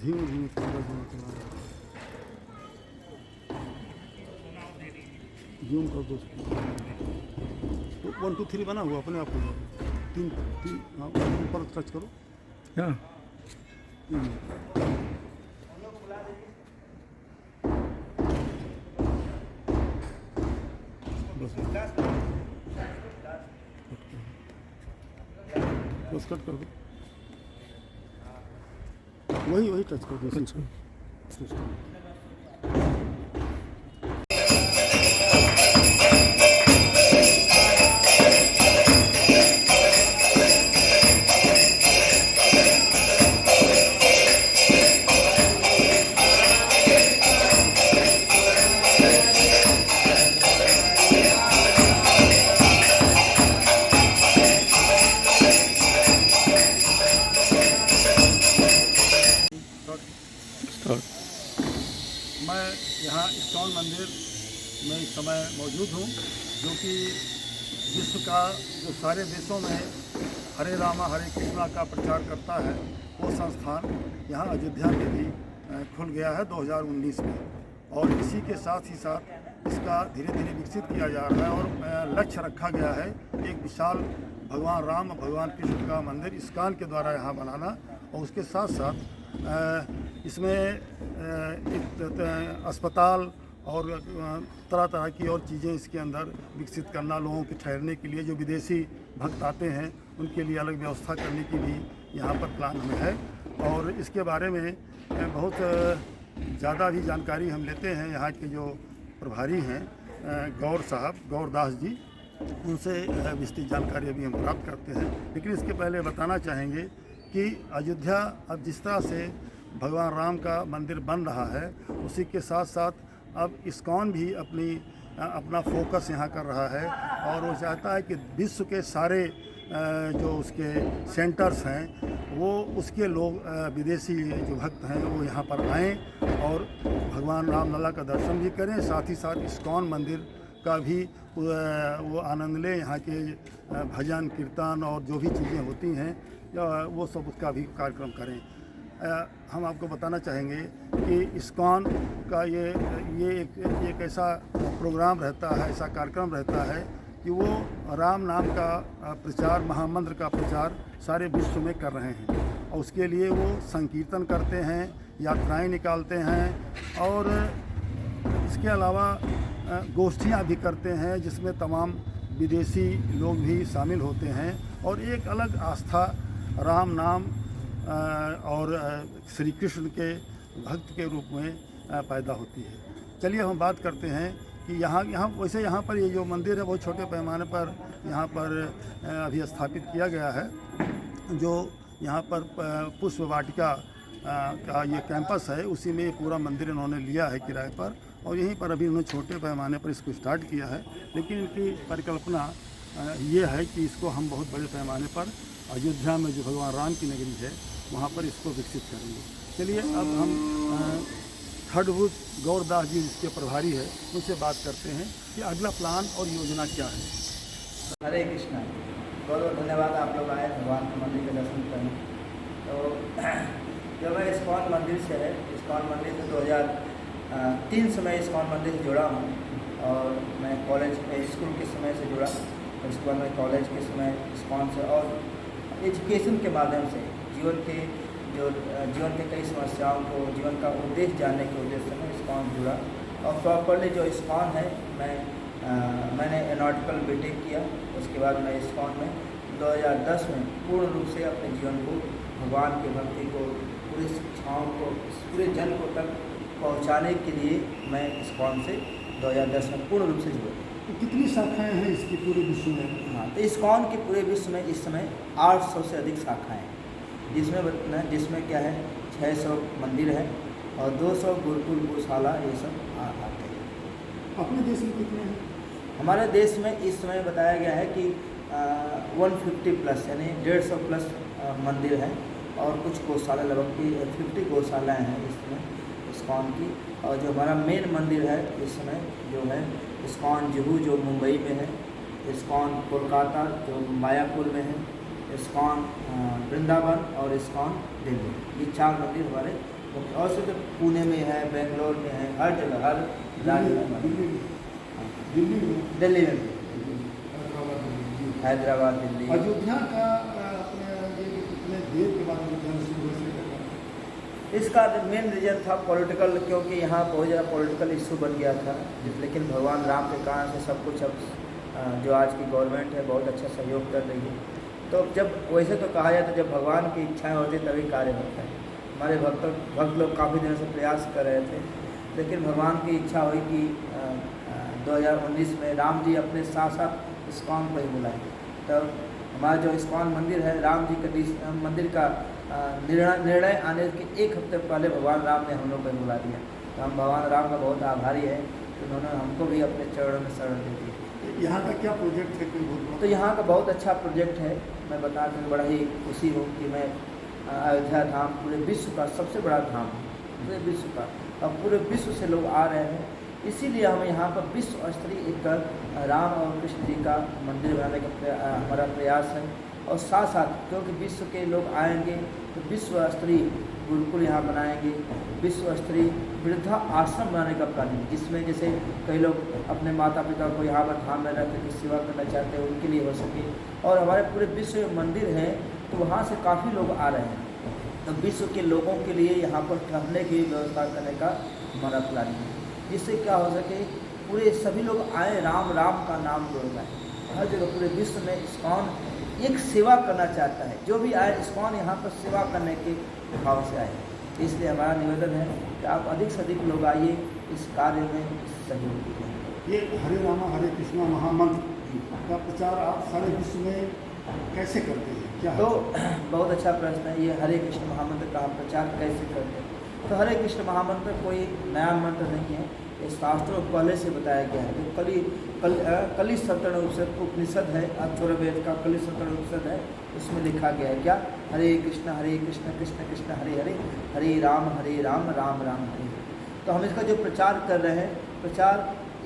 धीमे धीमे थोड़ा धीमे चला जूम कर दो तो 1 2 3 बना हुआ अपने आप हो जाएगा। तीन तीन हाँ ऊपर टच करो क्या बस बस कट कर दो वही वही टच कर दो अच्छा स्टार्ट मैं यहाँ इस्कॉन मंदिर में इस समय मौजूद हूँ जो कि विश्व का जो सारे देशों में हरे रामा हरे कृष्णा का प्रचार करता है वो संस्थान यहाँ अयोध्या में भी खुल गया है 2019 में। और इसी के साथ ही साथ इसका धीरे धीरे विकसित किया जा रहा है और लक्ष्य रखा गया है एक विशाल भगवान राम भगवान कृष्ण का मंदिर इस्कॉन के द्वारा यहाँ बनाना। और उसके साथ साथ इसमें अस्पताल और तरह तरह की और चीज़ें इसके अंदर विकसित करना, लोगों के ठहरने के लिए जो विदेशी भक्त आते हैं उनके लिए अलग व्यवस्था करने की भी यहाँ पर प्लान हमें है। और इसके बारे में बहुत ज़्यादा भी जानकारी हम लेते हैं यहाँ के जो प्रभारी हैं गौरदास जी, उनसे विस्तृत जानकारी अभी हम प्राप्त करते हैं। लेकिन इसके पहले बताना चाहेंगे कि अयोध्या अब जिस तरह से भगवान राम का मंदिर बन रहा है उसी के साथ साथ अब इस्कॉन भी अपना फोकस यहाँ कर रहा है और वो चाहता है कि विश्व के सारे जो उसके सेंटर्स हैं वो उसके लोग विदेशी जो भक्त हैं वो यहाँ पर आएँ और भगवान राम लला का दर्शन भी करें, साथ ही साथ इस्कॉन मंदिर का भी वो आनंद लें। यहाँ के भजन कीर्तन और जो भी चीज़ें होती हैं वो सब उसका भी कार्यक्रम करें। हम आपको बताना चाहेंगे कि इस्कॉन का ये एक ऐसा प्रोग्राम रहता है, ऐसा कार्यक्रम रहता है कि वो राम नाम का प्रचार, महामंत्र का प्रचार सारे विश्व में कर रहे हैं और उसके लिए वो संकीर्तन करते हैं, यात्राएं निकालते हैं और इसके अलावा गोष्ठियाँ भी करते हैं जिसमें तमाम विदेशी लोग भी शामिल होते हैं और एक अलग आस्था राम नाम और श्री कृष्ण के भक्त के रूप में पैदा होती है। चलिए हम बात करते हैं कि यहाँ वैसे यहाँ पर ये जो मंदिर है बहुत छोटे पैमाने पर यहाँ पर अभी स्थापित किया गया है। जो यहाँ पर पुष्प वाटिका का ये कैंपस है उसी में ये पूरा मंदिर इन्होंने लिया है किराए पर और यहीं पर अभी उन्होंने छोटे पैमाने पर इसको स्टार्ट किया है। लेकिन इनकी परिकल्पना ये है कि इसको हम बहुत बड़े पैमाने पर अयोध्या में जो भगवान राम की नगरी है वहाँ पर इसको विकसित करेंगे। चलिए अब हम खड़भूत गौरदास जी जिसके प्रभारी है उनसे बात करते हैं कि अगला प्लान और योजना क्या है। हरे कृष्णा। बहुत बहुत धन्यवाद आप लोग आए भगवान के मंदिर के दर्शन करने। तो जो मैं इस्कॉन मंदिर से है, इस्कॉन मंदिर से 2003 से मैं इस्कॉन मंदिर से जुड़ा हूँ और मैं कॉलेज स्कूल के समय से जुड़ा, उसके बाद मैं कॉलेज के समय इस्कॉन से और एजुकेशन के माध्यम से जीवन के कई समस्याओं को, जीवन का उद्देश्य जानने के उद्देश्य से मैं इस्कॉन जुड़ा और प्रॉपरली जो इस्कॉन है मैंने एनालिटिकल बीटेक किया। उसके बाद मैं इस्कॉन में 2010 में पूर्ण रूप से अपने जीवन को भगवान के भक्ति को, पूरी शिक्षाओं को, पूरे जन को तक पहुंचाने के लिए मैं इस्कॉन से 2010 में पूर्ण रूप से जुड़ा। तो कितनी शाखाएं हैं इसकी पूरे विश्व में? हाँ, तो इस्कॉन के पूरे विश्व में इस समय 800 से अधिक शाखाएँ हैं, जिसमें क्या है 600 मंदिर है और 200 गुरुकुल गौशाला ये सब आते हैं। अपने देश में कितने हैं? हमारे देश में इस समय बताया गया है कि 150 प्लस यानी 150 प्लस मंदिर हैं और कुछ गौशाला लगभग 50 गौशालाएँ हैं इसमें इस्कॉन की। और जो हमारा मेन मंदिर है इस समय जो है इस्कॉन जुहू जो मुंबई में है, इस्कॉन कोलकाता जो मायापुर में है, इस्कॉन वृंदावन और इस्कॉन दिल्ली, ये 4 मंदिर हमारे और सिर्फ पुणे में है, बेंगलोर में है, हर जगह, हर राज्य में, दिल्ली में, दिल्ली में, हैदराबाद में, जी। हैदराबाद, दिल्ली। अयोध्या का अपने ये कितने देर के बाद अयोध्या में शुरू हुआ इसका मेन रीज़न था पॉलिटिकल, क्योंकि यहाँ बहुत ज़्यादा पॉलिटिकल इशू बन गया था, लेकिन भगवान राम के कारण से सब कुछ अब जो आज की गवर्नमेंट है बहुत अच्छा सहयोग कर रही है। तो जब वैसे तो कहा जाए तो जब भगवान की इच्छाएं होती तभी कार्य होता है। हमारे भक्त लोग काफ़ी दिनों से प्रयास कर रहे थे, लेकिन भगवान की इच्छा हुई कि 2019 में राम जी अपने साथ साथ इस्कॉन को ही बुलाए। तब हमारा जो इस्कॉन मंदिर है, राम जी के मंदिर का निर्णय आने के एक हफ्ते पहले भगवान राम ने हम लोग को बुला दिया। तो हम भगवान राम का बहुत आभारी है कि उन्होंने हमको भी अपने चरणों में शरण दे दी। यहाँ का क्या प्रोजेक्ट है? कोई बहुत तो यहाँ का बहुत अच्छा प्रोजेक्ट है। मैं बता कर बड़ा ही खुशी हूँ कि मैं अयोध्या धाम पूरे विश्व का सबसे बड़ा धाम है, पूरे विश्व का, और पूरे विश्व से लोग आ रहे हैं। इसीलिए हम यहाँ पर विश्व स्तरीय एक राम और कृष्ण जी का मंदिर बनाने का हमारा प्रयास है। और साथ साथ क्योंकि विश्व के लोग आएंगे तो विश्व स्तरीय गुरुकुल यहाँ बनाएंगे, विश्व स्तरीय वृद्धा आश्रम बनाने का प्लानिंग, जिसमें जैसे कई लोग अपने माता पिता को यहाँ पर धाम में रख कर सेवा करना चाहते हैं, उनके लिए हो सके। और हमारे पूरे विश्व में मंदिर हैं तो वहाँ से काफ़ी लोग आ रहे हैं, तो विश्व के लोगों के लिए यहाँ पर ठहरने की व्यवस्था करने का हमारा प्लानिंग है, जिससे क्या हो सके पूरे सभी लोग आए, राम राम का नाम जोड़ना है। हर जगह पूरे विश्व में इस्कॉन एक सेवा करना चाहता है, जो भी आए इस्कॉन यहाँ पर सेवा करने के भाव से आए। इसलिए हमारा निवेदन है कि आप अधिक से अधिक लोग आइए, इस कार्य में सहयोग कीजिए। ये हरे रामा हरे कृष्णा महामंत्र का प्रचार आप सारे विश्व में कैसे करते हैं? क्या तो बहुत अच्छा प्रश्न है ये, हरे कृष्ण महामंत्र का हम प्रचार कैसे करते हैं? तो हरे कृष्ण महामंत्र कोई नया मंत्र नहीं है, ये शास्त्रों पहले से बताया गया है। जो कली सतरण उपनिषद है, अथर्ववेद का कली सतरण उपनिषद है, उसमें लिखा गया है क्या? हरे कृष्ण कृष्ण कृष्ण हरे हरे, हरे राम राम राम हरे। तो हम इसका जो प्रचार कर रहे हैं, प्रचार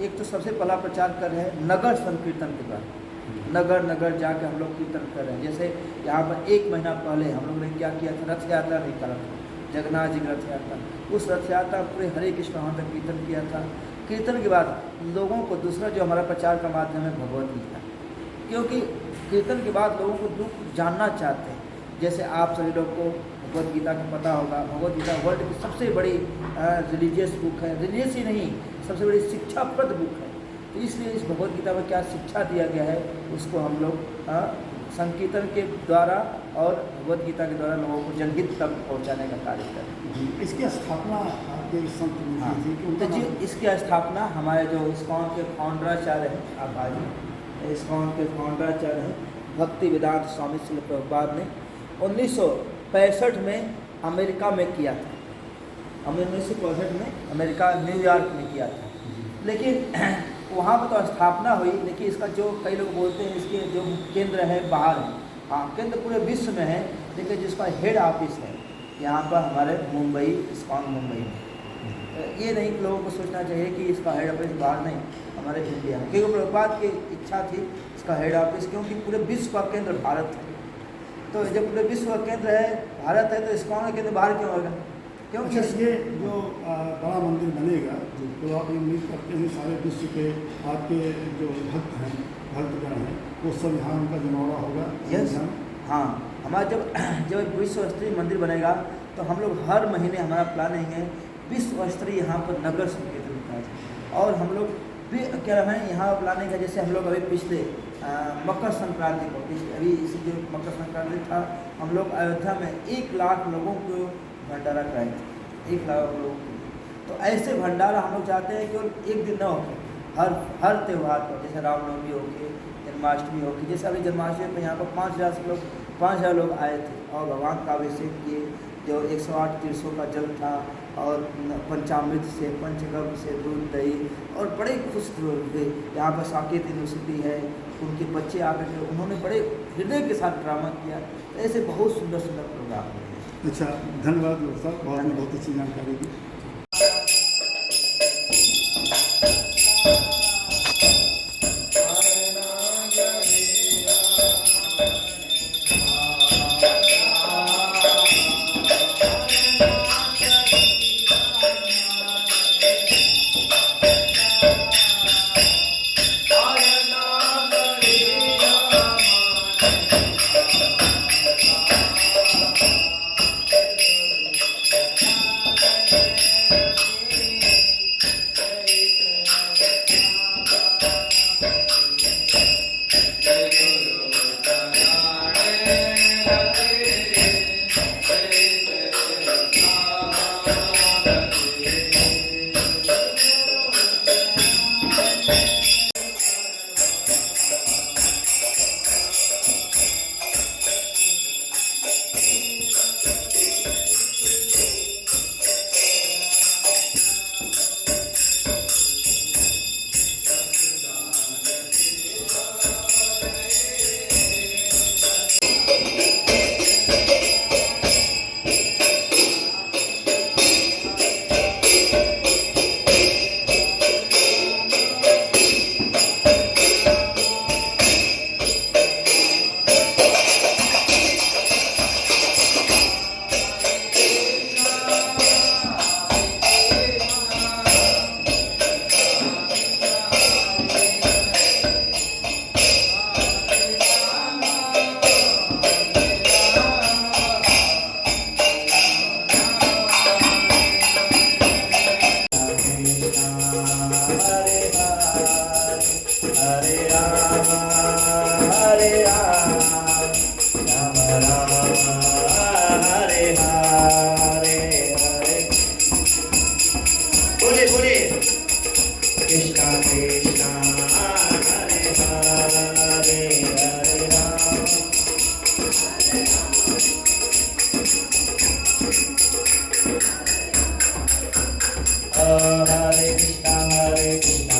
एक तो सबसे पहला प्रचार कर रहे हैं नगर संकीर्तन के द्वारा। नगर नगर जाकर हम लोग कीर्तन कर रहे हैं। जैसे यहाँ पर 1 महीना पहले हम लोग ने क्या किया था, रथ यात्रा निकाला था, जगन्नाथ जी की रथ यात्रा। उस रथ यात्रा पूरे हरे कृष्ण वहाँ तक कीर्तन किया था। कीर्तन के बाद लोगों को दूसरा जो हमारा प्रचार का माध्यम है भगवत गीता, क्योंकि कीर्तन के बाद लोगों को दुख जानना चाहते हैं। जैसे आप सभी लोग को भगवत गीता का पता होगा, भगवत गीता वर्ल्ड की सबसे बड़ी रिलीजियस बुक है, रिलीजियस ही नहीं सबसे बड़ी शिक्षाप्रद बुक है। तो इसलिए इस भगवत गीता में क्या शिक्षा दिया गया है उसको हम लोग संकीर्तन के द्वारा और भगवत गीता के द्वारा लोगों को जनहित तक पहुंचाने का कार्य करें। इसकी स्थापना आपके संत ने हाँ, की थी कि तो जी इसकी स्थापना हमारे जो इस्कॉन के फाउंडराचार्य हैं, आप आज इस्कॉन के फाउंडराचार्य हैं भक्ति वेदांत स्वामी श्रील प्रभुपाद ने 1965 में अमेरिका में किया था। हमने 1965 में अमेरिका न्यूयॉर्क में किया था, लेकिन वहाँ पर तो स्थापना हुई, लेकिन इसका जो कई लोग बोलते हैं इसके जो केंद्र है बाहर है। हाँ, केंद्र पूरे विश्व में है, लेकिन जिसका हेड ऑफिस है यहाँ पर हमारे मुंबई, इस्कॉन मुंबई में। ये नहीं कि लोगों को सोचना चाहिए कि इसका हेड ऑफिस बाहर नहीं, हमारे इंडिया में, क्योंकि प्रभुपाद की इच्छा थी इसका हेड ऑफिस, क्योंकि पूरे विश्व का केंद्र भारत है। तो जब पूरे विश्व का केंद्र है भारत है, तो इस्कॉन का केंद्र बाहर क्यों होगा? क्योंकि ये जो बड़ा मंदिर बनेगा तो आप ये उम्मीद करते हैं सारे विश्व के आपके जो भक्त हैं, भक्तगण हैं, वो सब यहाँ उनका जमावड़ा होगा? यस, हाँ, हमारा जब विश्व स्तरीय मंदिर बनेगा तो हम लोग हर महीने हमारा प्लानिंग है विश्व स्तरीय यहाँ पर नगर संकीर्तन का है। और हम लोग भी क्या है यहाँ प्लानिंग है, जैसे हम लोग अभी पिछले मकर संक्रांति को, अभी इसी जो मकर संक्रांति था, हम लोग अयोध्या में 1 लाख लोगों को भंडारा कराए थे, 1 लाख लोगों को। तो ऐसे भंडारा हम लोग चाहते हैं कि एक दिन न हो, हर त्यौहार पर, जैसे रामनवमी हो गई, जन्माष्टमी हो गई। जैसे अभी जन्माष्टमी पर यहाँ पर 5,000 लोग आए थे और भगवान का अभिषेक किए, जो 108 तीर्थों का जल था, और पंचामृत से, पंचगव्य से, दूध दही, और बड़े खुश हुए। यहाँ पर साकेत यूनिवर्सिटी है, उनके बच्चे आकर के उन्होंने बड़े हृदय के साथ ड्रामा किया। ऐसे बहुत सुंदर सुंदर प्रोग्राम हुए। अच्छा, धन्यवाद साहब, बहुत अच्छी जानकारी दी। Hare Krishna, Hare Krishna,